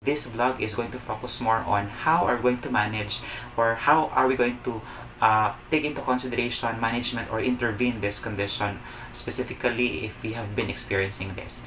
This vlog is going to focus more on how are we going to manage or how are we going to take into consideration management or intervene this condition, specifically if we have been experiencing this.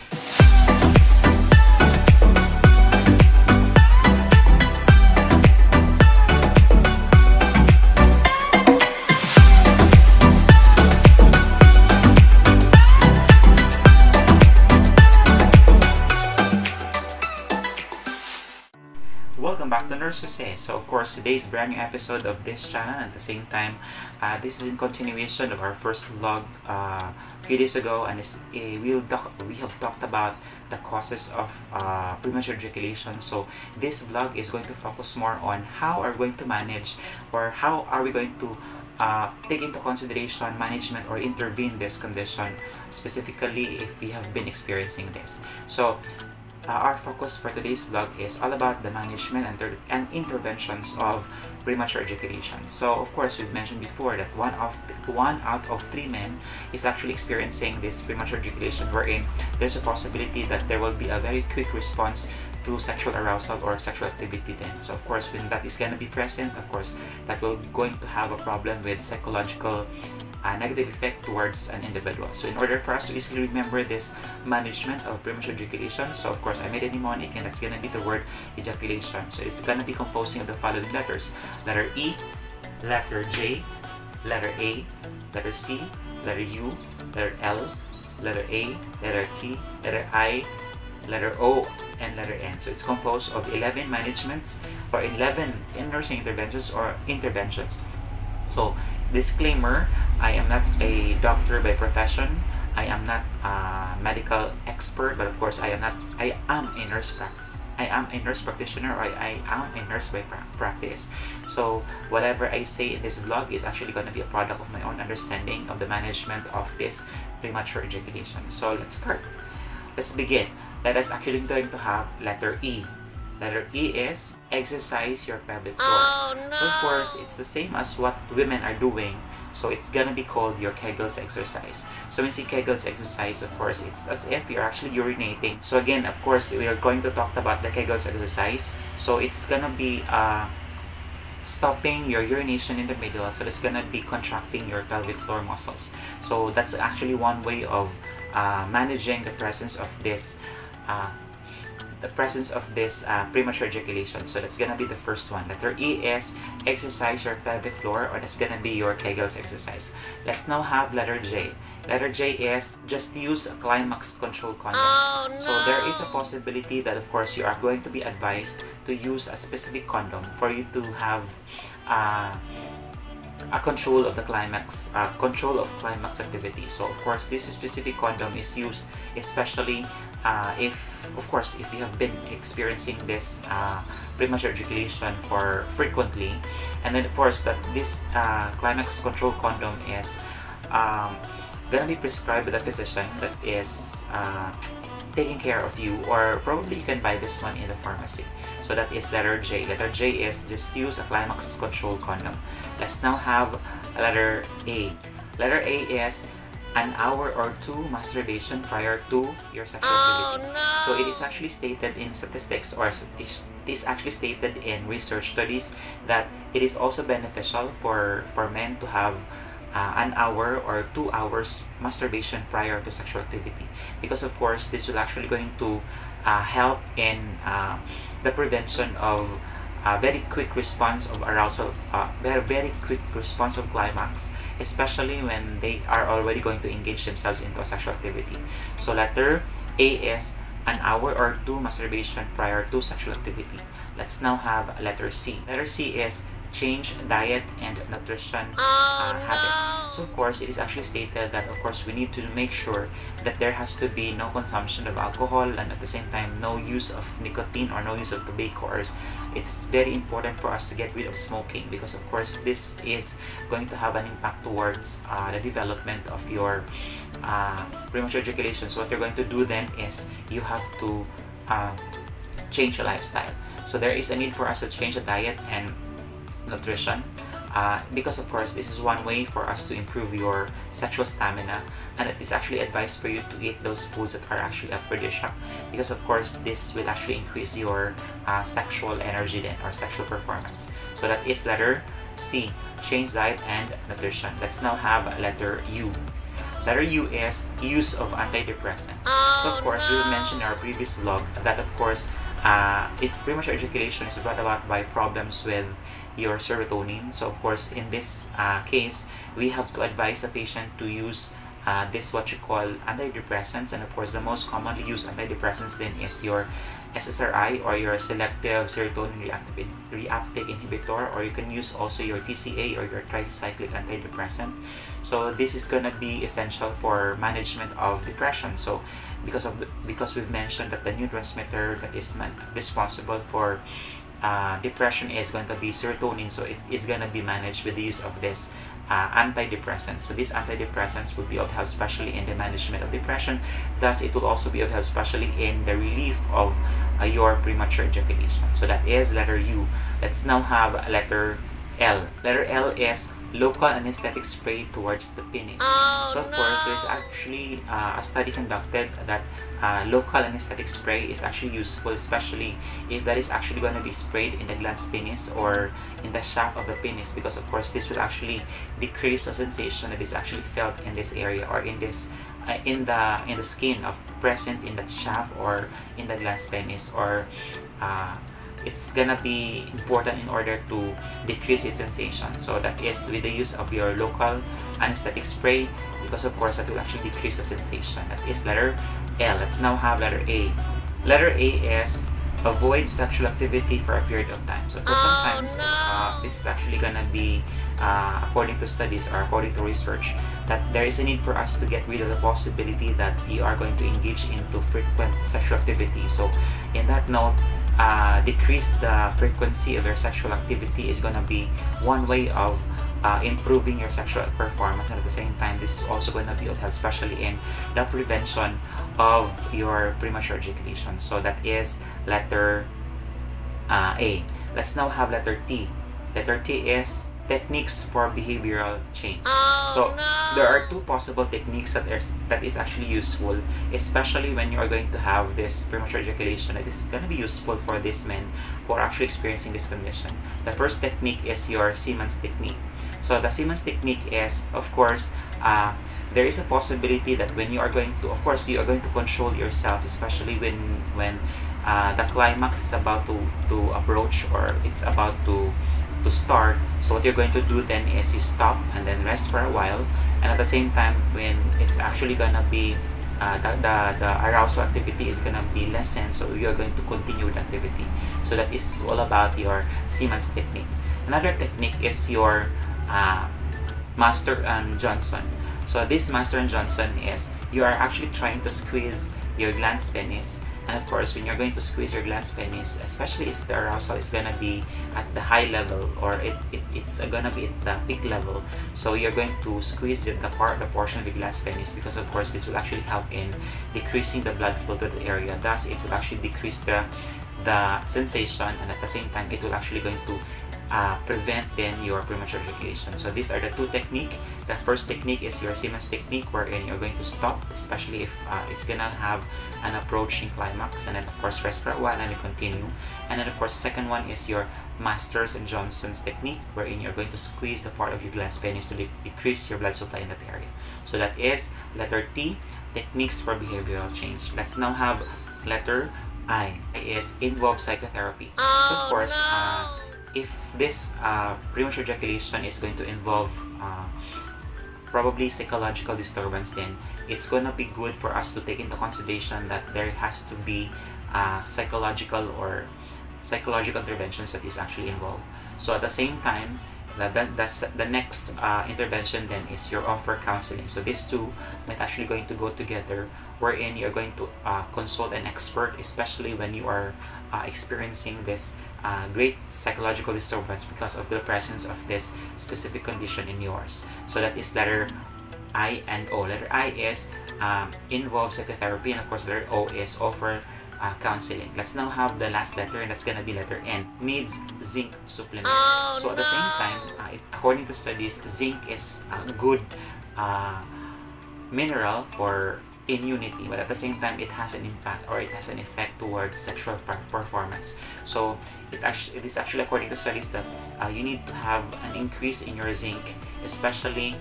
Welcome back to Nurse Jose. So of course, today's brand new episode of this channel. At the same time, this is in continuation of our first vlog a few days ago, and we have talked about the causes of premature ejaculation. So this vlog is going to focus more on how are we going to manage or how are we going to take into consideration management or intervene this condition, specifically if we have been experiencing this. So our focus for today's vlog is all about the management and interventions of premature ejaculation. So of course, we've mentioned before that one out of 3 men is actually experiencing this premature ejaculation, wherein there's a possibility that there will be a very quick response to sexual arousal or sexual activity then. So of course, when that is going to be present, of course, that will going to have a problem with psychological negative effect towards an individual. So in order for us to easily remember this management of premature ejaculation, so of course I made a mnemonic, and that's gonna be the word ejaculation. So it's gonna be composing of the following letters: letter E, letter J, letter A, letter C, letter U, letter L, letter A, letter T, letter I, letter O, and letter N. So it's composed of 11 managements or 11 nursing interventions or interventions. So disclaimer, I am not a doctor by profession. I am not a medical expert, but of course I am a nurse practitioner, or I am a nurse by practice. So whatever I say in this vlog is actually going to be a product of my own understanding of the management of this premature ejaculation. So let's start. Let's begin. Let us actually going to have letter E. Letter E is exercise your pelvic floor. Oh, no. So of course, it's the same as what women are doing. So it's gonna be called your Kegels exercise. So when you see Kegels exercise, of course, it's as if you're actually urinating. So again, of course, we are going to talk about the Kegels exercise. So it's gonna be stopping your urination in the middle. So it's gonna be contracting your pelvic floor muscles. So that's actually one way of managing the presence of this premature ejaculation. So that's gonna be the first one. Letter E is exercise your pelvic floor, or that's gonna be your Kegels exercise. Let's now have letter J. Letter J is just use a climax control condom. Oh, no. So there is a possibility that of course you are going to be advised to use a specific condom for you to have a control of the climax activity. So of course this specific condom is used especially if you have been experiencing this premature ejaculation for frequently, and then of course that this climax control condom is gonna be prescribed by the physician that is taking care of you, or probably you can buy this one in the pharmacy. So that is letter J. Letter J is just use a climax control condom. Let's now have letter A. Letter A is an hour or 2 masturbation prior to your sexual activity. no. So it is actually stated in statistics, or it is actually stated in research studies, that it is also beneficial for men to have an hour or 2 hours masturbation prior to sexual activity, because of course this will actually going to help in the prevention of very quick response of arousal, very quick response of climax, especially when they are already going to engage themselves into a sexual activity. So letter A is an hour or 2 masturbation prior to sexual activity. Let's now have letter C. Letter C is change diet and nutrition habit. So of course, it is actually stated that of course we need to make sure that there has to be no consumption of alcohol, and at the same time no use of nicotine or no use of tobacco. Or it's very important for us to get rid of smoking, because of course this is going to have an impact towards the development of your premature ejaculation. So what you're going to do then is you have to change your lifestyle. So there is a need for us to change the diet and nutrition because of course this is one way for us to improve your sexual stamina, and it is actually advised for you to eat those foods that are actually aphrodisiac, because of course this will actually increase your sexual energy then, or sexual performance. So that is letter C, change diet and nutrition. Let's now have letter U. Letter U is use of antidepressants. So of course, we mentioned in our previous vlog that of course, premature ejaculation is brought about by problems with your serotonin. So of course, in this case, we have to advise the patient to use this what you call antidepressants, and of course, the most commonly used antidepressants then is your SSRI, or your selective serotonin reuptake inhibitor, or you can use also your TCA, or your tricyclic antidepressant. So this is gonna be essential for management of depression. So because we've mentioned that the neurotransmitter that is responsible for depression is going to be serotonin, so it is going to be managed with the use of this antidepressants. So these antidepressants will be of help especially in the management of depression. Thus, it will also be of help especially in the relief of your premature ejaculation. So that is letter U. Let's now have letter L. Letter L is local anesthetic spray towards the penis. So of course, there's actually a study conducted that local anesthetic spray is actually useful, especially if that is actually going to be sprayed in the glans penis or in the shaft of the penis, because of course this will actually decrease the sensation that is actually felt in this area, or in this in the skin of present in that shaft or in the glans penis, or it's gonna be important in order to decrease its sensation. So that is with the use of your local anesthetic spray, because of course that will actually decrease the sensation. That is letter L. Let's now have letter A. Letter A is avoid sexual activity for a period of time. So sometimes this is actually gonna be according to studies or according to research, that there is a need for us to get rid of the possibility that you are going to engage into frequent sexual activity. So in that note, decrease the frequency of your sexual activity is going to be one way of improving your sexual performance, and at the same time this is also going to be of help especially in the prevention of your premature ejaculation. So that is letter A. Let's now have letter T. Letter T is techniques for behavioral change. So there are two possible techniques that is actually useful, especially when you are going to have this premature ejaculation. It is going to be useful for these men who are actually experiencing this condition. The first technique is your Siemens technique. So the Siemens technique is, of course, there is a possibility that when you are going to, of course, you are going to control yourself, especially when the climax is about to approach, or it's about to start. So what you're going to do then is you stop and then rest for a while, and at the same time when it's actually gonna be the arousal activity is gonna be lessened, so you're going to continue the activity. So that is all about your Siemens technique. Another technique is your Master and Johnson. So this Master and Johnson is you are actually trying to squeeze your glans penis. And of course, when you're going to squeeze your glans penis, especially if the arousal is gonna be at the high level, or it's gonna be at the peak level, so you're going to squeeze the portion of the glans penis, because of course this will actually help in decreasing the blood flow to the area. Thus, it will actually decrease the sensation, and at the same time, it will actually going to prevent then your premature ejaculation. So these are the two techniques. The first technique is your Siemens technique, wherein you're going to stop, especially if it's gonna have an approaching climax, and then of course rest for a while and you continue. And then of course the second one is your Masters and Johnson's technique, wherein you're going to squeeze the part of your glans penis to decrease your blood supply in that area. So that is letter T, techniques for behavioral change. Let's now have letter I. Is involve psychotherapy. So of course, if this premature ejaculation is going to involve probably psychological disturbance, then it's going to be good for us to take into consideration that there has to be psychological interventions that is actually involved. So at the same time, the next intervention then is your offer counseling. So these two might actually going to go together, wherein you're going to consult an expert, especially when you are experiencing this great psychological disturbance because of the presence of this specific condition in yours. So that is letter I and O. Letter I is involve psychotherapy, and of course letter O is offer counseling. Let's now have the last letter, and that's gonna be letter N. Needs zinc supplement. So at the same time, according to studies, zinc is a good mineral for immunity, but at the same time it has an impact, or it has an effect towards sexual performance. So it is actually according to studies that you need to have an increase in your zinc, especially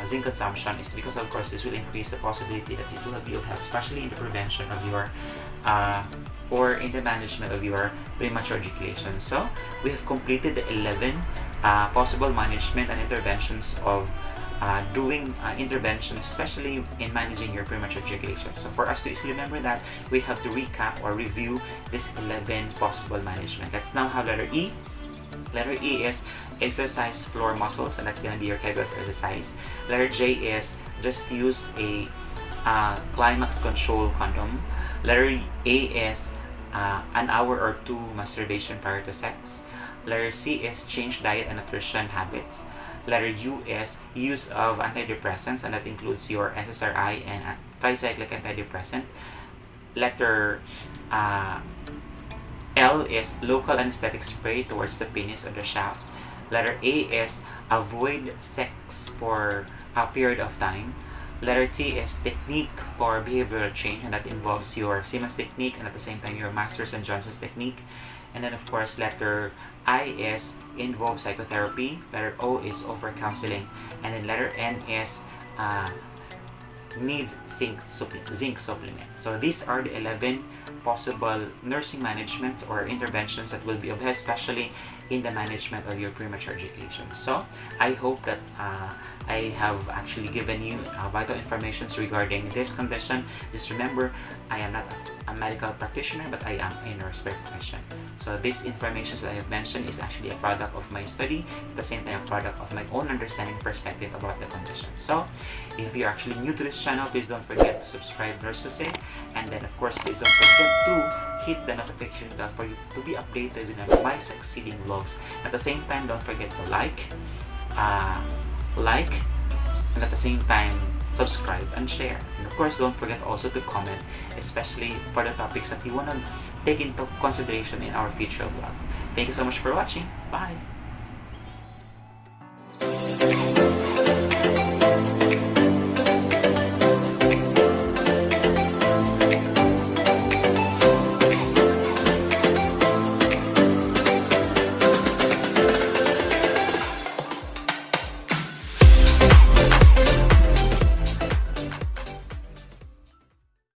zinc consumption, is because of course this will increase the possibility that you will have ill health, especially in the prevention of your or in the management of your premature ejaculation. So we have completed the 11 possible management and interventions of doing interventions, especially in managing your premature ejaculation. So for us to easily remember that, we have to recap or review this 11 possible management. Let's now have letter E. Letter E is exercise floor muscles, and that's going to be your Kegels exercise. Letter J is just use a climax control condom. Letter A is an hour or two masturbation prior to sex. Letter C is change diet and nutrition habits. Letter U is use of antidepressants, and that includes your SSRI and tricyclic antidepressant. Letter L is local anesthetic spray towards the penis or the shaft. Letter A is avoid sex for a period of time. Letter T is technique for behavioral change, and that involves your Siemens technique and at the same time your Masters and Johnson's technique. And then of course letter I is involve psychotherapy. Letter O is offer counseling, and then letter N is needs zinc supplement. So these are the 11 possible nursing managements or interventions that will be of help, especially in the management of your premature ejaculation. So I hope that I have actually given you vital information regarding this condition. Just remember, I am not a medical practitioner, but I am a nurse by profession. So this information that I have mentioned is actually a product of my study, at the same time a product of my own understanding perspective about the condition. So if you're actually new to this channel, please don't forget to subscribe, Nurse Jose, and then of course please don't forget to hit the notification bell for you to be updated with my succeeding vlogs. At the same time, don't forget to like, and at the same time subscribe and share, and of course don't forget also to comment, especially for the topics that you want to take into consideration in our future vlog. Thank you so much for watching. Bye.